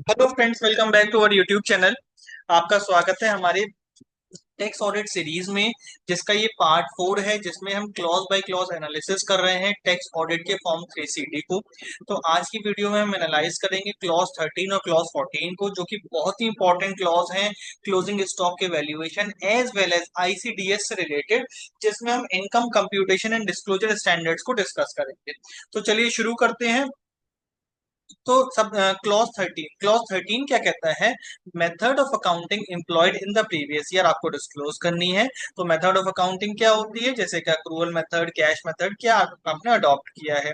Hello friends, welcome back to our YouTube channel. आपका स्वागत है हमारे टैक्स ऑडिट सीरीज में, जिसका ये पार्ट 4 है, जिसमें हम क्लॉज बाय क्लॉज एनालिसिस कर रहे हैं टैक्स ऑडिट के फॉर्म 3CD को। तो आज की वीडियो में हम एनालाइज करेंगे क्लॉज 13 और क्लॉज 14 को, जो कि बहुत ही इंपॉर्टेंट क्लॉज हैं क्लोजिंग स्टॉक के valuation as well as ICDS से रिलेटेड, जिसमें हम income computation and disclosure standards को डिस्कस करेंगे। तो चलिए शुरू करते हैं। तो सब क्लॉज 13 क्या कहता है? Method of accounting employed in the previous year आपको डिस्क्लोज करनी है। तो मेथड ऑफ अकाउंटिंग क्या होती है, जैसे कि अक्रूवल मेथड, कैश मेथड, क्या आपने अडॉप्ट किया है।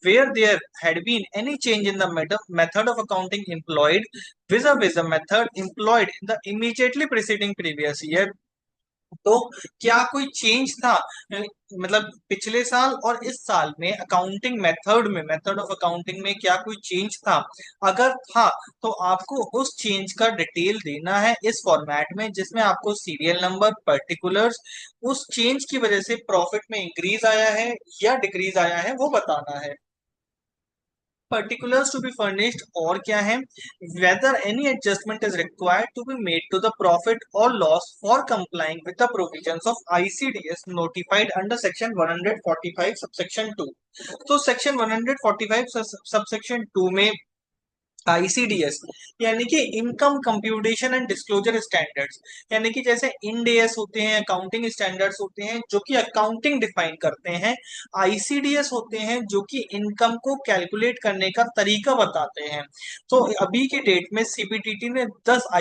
Where there had been any change in the method of accounting employed vis-a-vis the method employed in the immediately preceding previous year। तो क्या कोई चेंज था, मतलब पिछले साल और इस साल में अकाउंटिंग मेथड में, मेथड ऑफ अकाउंटिंग में क्या कोई चेंज था? अगर था तो आपको उस चेंज का डिटेल देना है इस फॉर्मेट में, जिसमें आपको सीरियल नंबर, पर्टिकुलर्स, उस चेंज की वजह से प्रॉफिट में इंक्रीज आया है या डिक्रीज आया है वो बताना है। particulars to be furnished और क्या है, whether any adjustment is required to be made to the profit or loss for complying with the provisions of ICDS notified under section 145 subsection 2। तो सेक्शन 145 सबसेक्शन 2 में ICDS यानी कि income computation and disclosure standards, यानी कि जैसे end S होते हैं, accounting standards होते हैं जो कि अकाउंटिंग डिफाइन करते हैं, ICDS होते हैं जो कि इनकम को कैलकुलेट करने का तरीका बताते हैं। तो अभी के डेट में CBDT ने 10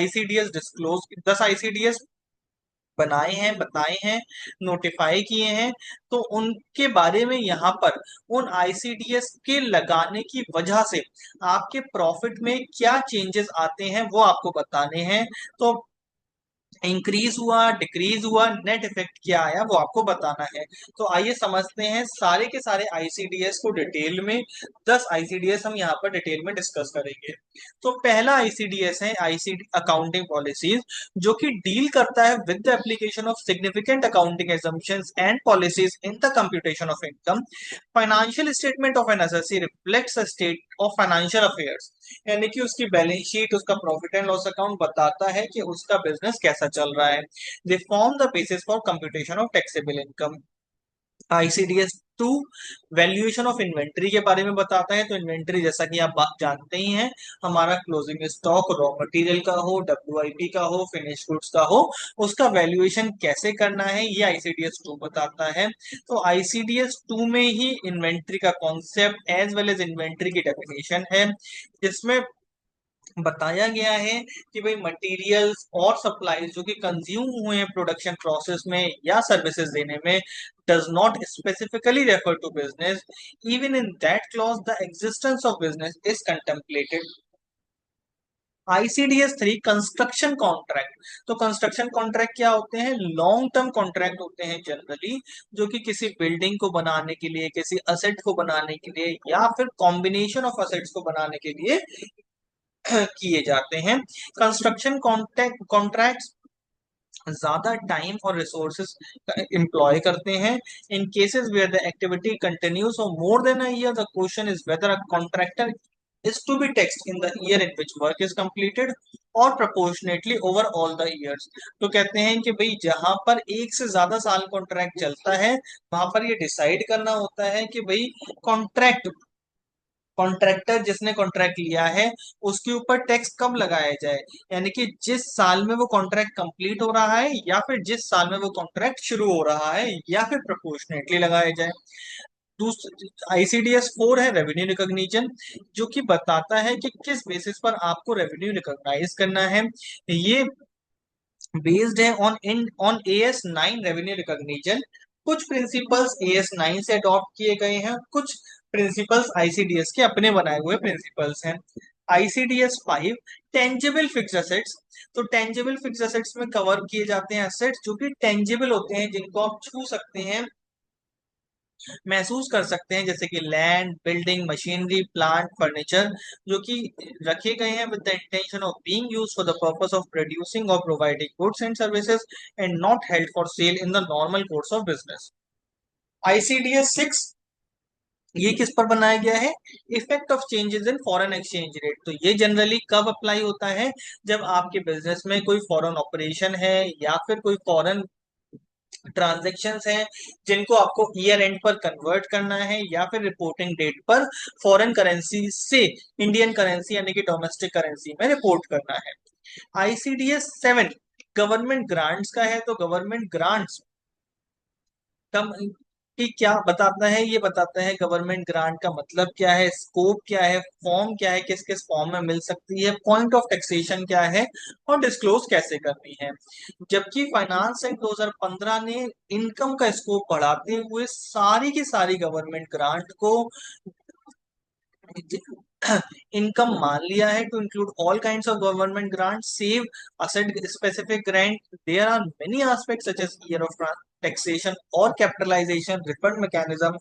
ICDS बनाए हैं, बताए हैं, नोटिफाई किए हैं। तो उनके बारे में यहाँ पर उन ICDS के लगाने की वजह से आपके प्रॉफिट में क्या चेंजेस आते हैं वो आपको बताने हैं। तो इंक्रीज हुआ, डिक्रीज हुआ, नेट इफेक्ट क्या आया वो आपको बताना है। तो आइए समझते हैं सारे के सारे ICDS को डिटेल में। 10 ICDS हम यहाँ पर डिटेल में डिस्कस करेंगे। तो पहला ICDS है ICD अकाउंटिंग पॉलिसीज, जो कि डील करता है with the application of significant accounting assumptions and policies in the computation of income. Financial statement of an SSC reflects a state of financial affairs, यानी कि उसकी बैलेंस शीट, उसका profit and loss account बताता है कि उसका business कैसा चल रहा है। They form the basis for computation of taxable income. ICDS 2 valuation of inventory के बारे में बताता है। तो इन्वेंट्री, जैसा कि आप बात जानते ही हैं, हमारा क्लोजिंग स्टॉक रॉ मटेरियल का हो, WIP का हो, फिनिश गुड्स का हो, उसका वैल्यूएशन कैसे करना है ये ICDS 2 बताता है। तो ICDS 2 में ही इन्वेंट्री का concept as well as inventory की डेफिनेशन है, जिसमें बताया गया है कि भाई मटेरियल्स और सप्लाईज जो कि कंज्यूम हुए हैं प्रोडक्शन प्रोसेस में या सर्विसेज देने में, does not specifically refer to business, even in that clause the existence of business is contemplated. ICDS 3 construction contract. तो कंस्ट्रक्शन कॉन्ट्रैक्ट क्या होते हैं? लॉन्ग टर्म कॉन्ट्रैक्ट होते हैं जनरली, जो कि किसी बिल्डिंग को बनाने के लिए, किसी असेट को बनाने के लिए, या फिर कॉम्बिनेशन ऑफ असेट्स को बनाने के लिए किए जाते हैं। कंस्ट्रक्शन कॉन्ट्रैक्ट ज्यादा टाइम और रिसोर्सेज एम्प्लॉय करते हैं। In cases where the activity continues for more than a year, the question is whether a contractor is to be taxed in the year in which work is completed और proportionately over all the years। तो कहते हैं कि भाई जहां पर एक से ज्यादा साल कॉन्ट्रैक्ट चलता है, वहां पर ये डिसाइड करना होता है कि भाई कॉन्ट्रैक्ट, कॉन्ट्रैक्टर जिसने कॉन्ट्रैक्ट लिया है उसके ऊपर टैक्स कब लगाया जाए, यानी कि जिस साल में वो कॉन्ट्रैक्ट कंप्लीट हो रहा है या फिर जिस साल में वो कॉन्ट्रैक्ट शुरू हो रहा है, या फिर प्रोपोर्शनेटली लगाया जाए। ICDS 4 है रेवेन्यू रिकॉग्निशन, जो कि बताता है कि किस बेसिस पर आपको रेवेन्यू रिकॉग्नाइज करना है। ये बेस्ड है ऑन AS 9 रेवेन्यू रिकॉग्निशन। कुछ प्रिंसिपल्स AS 9 से अडॉप्ट किए गए हैं, कुछ प्रिंसिपल्स ICDS के अपने बनाए हुए प्रिंसिपल्स हैं। ICDS 5 tangible fixed assets. तो टेंजिबल फिक्स एसेट्स में कवर किए जाते हैं एसेट्स जो कि टेंजिबल होते हैं, जिनको आप छू सकते हैं, महसूस कर सकते हैं, जैसे कि land, building, machinery, plant, furniture, जो कि रखे गए हैं with the intention of being used for the purpose of producing और providing goods and services and not held for sale in the normal course of business. ICDS 6 ये किस पर बनाया गया है? Effect of changes in foreign exchange rate. तो ये generally कब अप्लाई होता है? जब आपके बिजनेस में कोई फॉरेन ऑपरेशन है या फिर कोई फॉरेन ट्रांजेक्शन्स हैं जिनको आपको ईयर एंड पर कन्वर्ट करना है या फिर रिपोर्टिंग डेट पर फॉरेन करेंसी से इंडियन करेंसी यानी कि डोमेस्टिक करेंसी में रिपोर्ट करना है। आईसीडीएस 7 गवर्नमेंट ग्रांट्स का है। तो गवर्नमेंट ग्रांट्स कम कि क्या बताता है? ये बताता है गवर्नमेंट ग्रांट का मतलब क्या है, स्कोप क्या है, फॉर्म क्या है, किस किस फॉर्म में मिल सकती है, पॉइंट ऑफ टैक्सेशन क्या है और डिस्क्लोज कैसे करनी है। जबकि फाइनेंस एक्ट 2015 ने इनकम का स्कोप बढ़ाते हुए सारी की सारी गवर्नमेंट ग्रांट को इनकम मान लिया है to include all kinds of government grant save asset specific grant. There are many aspects such as year of taxation or capitalization, refund mechanism,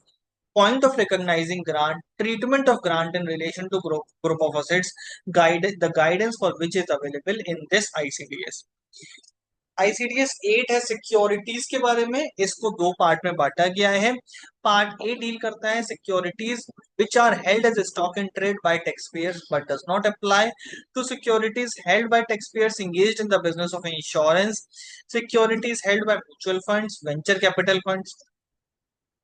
point of recognizing grant, treatment of grant in relation to group of assets, the guidance for which is available in this ICDS. ICDS 8 है securities के बारे में। इसको दो part में बांटा गया है। पार्ट ए डील करता है securities which are held as stock in trade by taxpayers but does not apply to securities held by taxpayers engaged in the business of insurance, securities held by mutual funds, venture capital funds,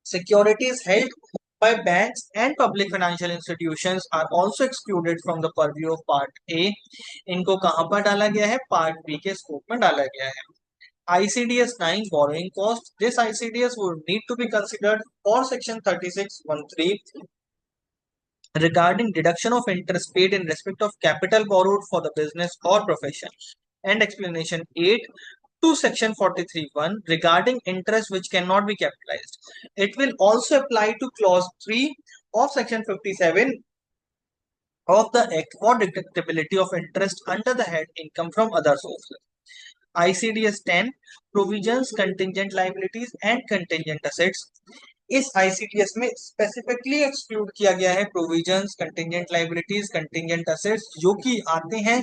securities held by banks and public financial institutions are also excluded from the purview of part A. इनको कहां पर डाला गया है? Part B के scope में डाला गया है। ICDS 9 borrowing cost. This ICDS would need to be considered for section 36(1)(3) regarding deduction of interest paid in respect of capital borrowed for the business or profession. And explanation 8 to section 43(1) regarding interest which cannot be capitalized. It will also apply to clause 3 of section 57 of the act for deductibility of interest under the head income from other sources. ICDS 10 provisions contingent liabilities and contingent assets. इस ICDS में specifically exclude किया गया है provisions, contingent liabilities, contingent assets जो कि आते हैं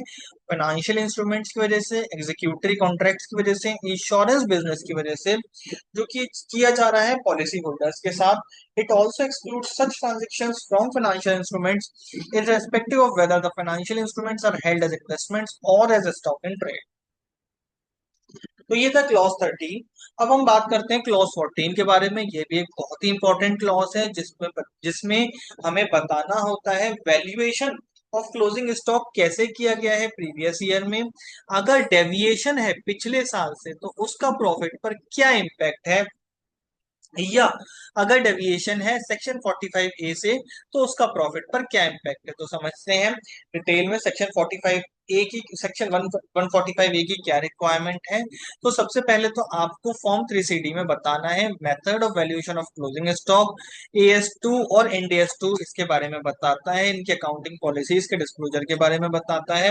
financial instruments की वजह से, एग्जीक्यूटरी कॉन्ट्रैक्ट्स की वजह से, इंश्योरेंस बिजनेस की वजह से जो कि किया जा रहा है पॉलिसी होल्डर्स के साथ। It also exclude such transactions from financial instruments irrespective of whether the financial instruments are held as investments or as a stock in trade. तो ये था क्लॉज 13। अब हम बात करते हैं क्लॉज 14 के बारे में। ये भी एक बहुत ही इंपॉर्टेंट क्लॉज है जिसमें हमें बताना होता है वैल्यूएशन ऑफ क्लोजिंग स्टॉक कैसे किया गया है प्रीवियस ईयर में। अगर डेविएशन है पिछले साल से तो उसका प्रॉफिट पर क्या इम्पैक्ट है, या अगर डेविएशन है सेक्शन 45 ए से तो उसका प्रॉफिट पर क्या इम्पैक्ट है। तो समझते हैं डिटेल में सेक्शन 45 ए की, सेक्शन 145 ए की क्या रिक्वायरमेंट है। तो सबसे पहले तो आपको फॉर्म 3CD में बताना है method of valuation of closing stock. AS2 और NDS2 इसके बारे में बताता है, इनके अकाउंटिंग पॉलिसीज के डिस्क्लोजर के बारे में बताता है।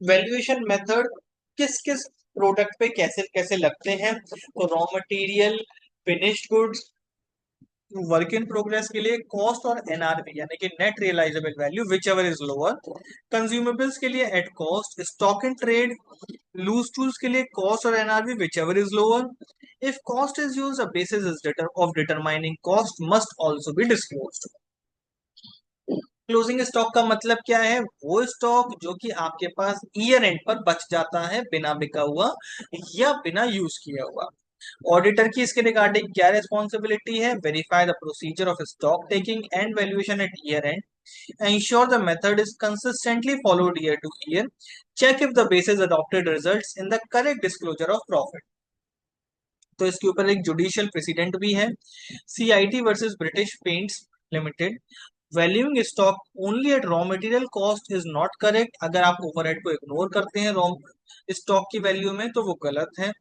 वैल्यूएशन मेथड किस किस प्रोडक्ट पे कैसे कैसे लगते हैं। तो raw material, finished goods, work in progress के लिए कॉस्ट और NRV यानी कि net realisable value whichever is lower. Consumables के लिए at cost, stock in trade, loose tools के लिए कॉस्ट और NRV whichever is lower. If cost is use, a basis is of determining cost must also be disclosed. Closing stock का मतलब क्या है? वो स्टॉक जो कि आपके पास ईयर एंड पर बच जाता है बिना बिका हुआ या बिना यूज किया हुआ। ऑडिटर की इसके रिगार्डिंग क्या रिस्पॉन्सिबिलिटी है? Verify the procedure of stock taking and valuation at year end, ensure the method is consistently followed year to year, check if the basis adopted results in the correct disclosure of profit। तो इसके ऊपर एक judicial president भी है, CIT versus British paints limited. Valuing stock only at raw material cost is not correct. अगर आप overhead को ignore करते हैं रॉ स्टॉक की वैल्यू में तो वो गलत है।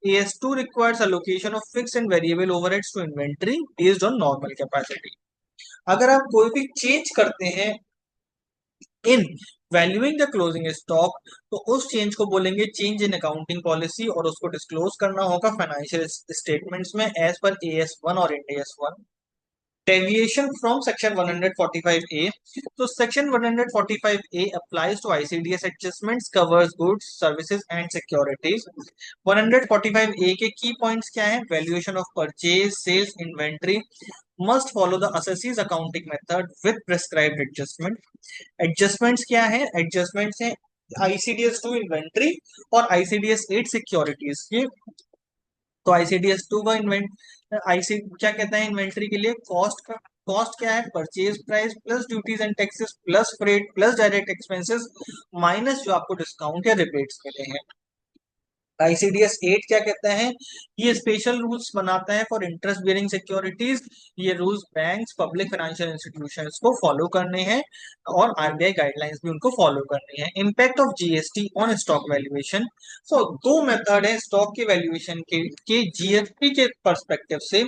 AS2 requires allocation of fix and variable overheads to inventory based on normal capacity. अगर आप कोई भी चेंज करते हैं in valuing the closing stock तो उस चेंज को बोलेंगे चेंज इन अकाउंटिंग पॉलिसी और उसको डिस्क्लोज करना होगा फाइनेंशियल स्टेटमेंट्स में एज पर AS1 और NDS1। Deviation from section 145A, तो section 145A applies to ICDS adjustments, covers goods, services and securities। 145A के की पॉइंट्स क्या है? Valuation of purchase, sales, inventory, must follow the assessee's accounting method with prescribed adjustment. Adjustments क्या है? Adjustments है ICDS 2 inventory और ICDS 8 securities के। तो ICDS 2 का इन्वेंट आईसी क्या कहता है इन्वेंट्री के लिए? कॉस्ट क्या है? Purchase price plus duties and taxes plus freight plus direct expenses minus जो आपको डिस्काउंट या रिबेट्स मिले हैं। ICDS 8 क्या कहता है? ये स्पेशल रूल्स बनाता है फॉर इंटरेस्ट बेयरिंग सिक्योरिटीज। ये rules banks public financial institutions को फॉलो करने हैं और RBI गाइडलाइंस भी उनको फॉलो करनी है। Impact of GST on stock valuation. So दो मेथड है स्टॉक के वैल्यूएशन के GST के पर्सपेक्टिव से।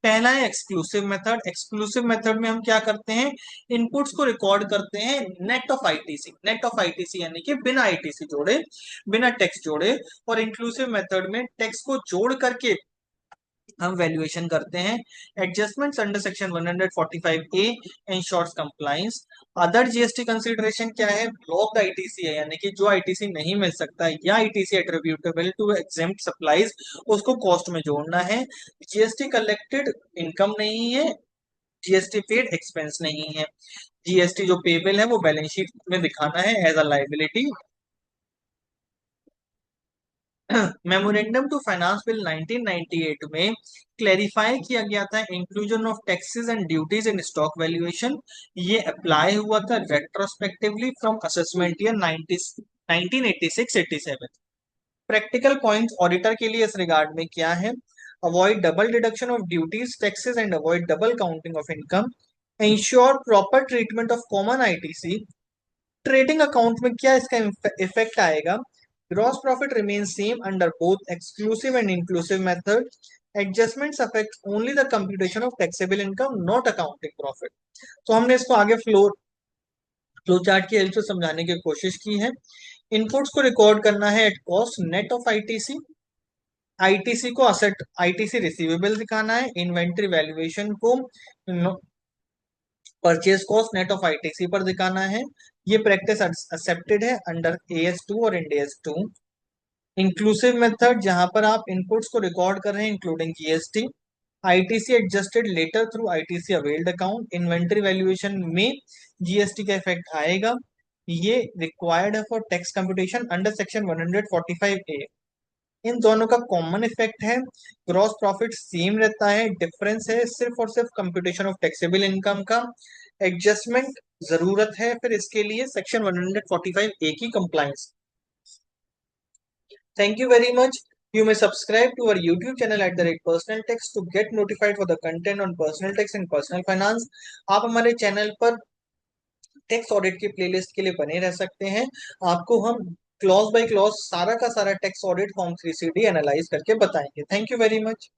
पहला है एक्सक्लूसिव मेथड। एक्सक्लूसिव मेथड में हम क्या करते हैं? इनपुट्स को रिकॉर्ड करते हैं net of ITC। Net of ITC यानी कि बिना ITC जोड़े, बिना टैक्स जोड़े। और इंक्लूसिव मेथड में टैक्स को जोड़ करके हम वैल्यूएशन करते हैं। Adjustments under section 145A ensures compliance. Other GST consideration क्या है? ब्लॉक्ड ITC है, यानी कि जो ITC नहीं मिल सकता या ITC attributable to exempt supplies उसको कॉस्ट में जोड़ना है। GST कलेक्टेड इनकम नहीं है, GST पेड एक्सपेंस नहीं है। GST जो पेबल है वो बैलेंस शीट में दिखाना है as a liability. Memorandum to finance bill 1998 में क्लेरिफाई किया गया था inclusion of taxes and duties in stock valuation. ये अप्लाई हुआ था retrospectively from assessment year 1986-87। Practical points auditor के लिए इस रिगार्ड में क्या है? Avoid double deduction of duties taxes and avoid double counting of income. Ensure proper treatment of common ITC। Trading account में क्या इसका इफेक्ट आएगा? Gross profit remain same under both exclusive and inclusive method. Adjustments affect only the computation of taxable income not accounting profit. तो हमने इसको आगे flow chart की help से समझाने की कोशिश की है। इनपुट्स को रिकॉर्ड करना है at cost net of ITC। ITC को असेट ITC रिसीवेबल दिखाना है। इन्वेंट्री वैल्यूएशन को purchase cost net of ITC पर दिखाना है। ये प्रैक्टिस एक्सेप्टेड है अंडर AS2 और इंड AS 2। इंक्लूसिव मेथड जहां पर आप इनपुट्स को रिकॉर्ड कर रहे हैं including GST। ITC adjusted later through ITC availed account. Inventory valuation में GST का इफेक्ट आएगा। ये रिक्वायर्ड है for tax computation under section 145A। इन दोनों का कॉमन इफेक्ट है, ग्रॉस प्रॉफिट सेम रहता है, डिफरेंस है सिर्फ और सिर्फ कंप्यूटेशन ऑफ टैक्सेबल इनकम का। एडजस्टमेंट जरूरत है फिर इसके लिए सेक्शन 145A की compliance. Thank you very much. You may subscribe to our YouTube channel at the rate Personal Tax to get notified for the content on personal tax and personal finance। आप हमारे channel पर tax audit की playlist के लिए बने रह सकते हैं। आपको हम क्लॉज बाय क्लॉज सारा का सारा tax audit form 3CD analyse करके बताएंगे। Thank you very much.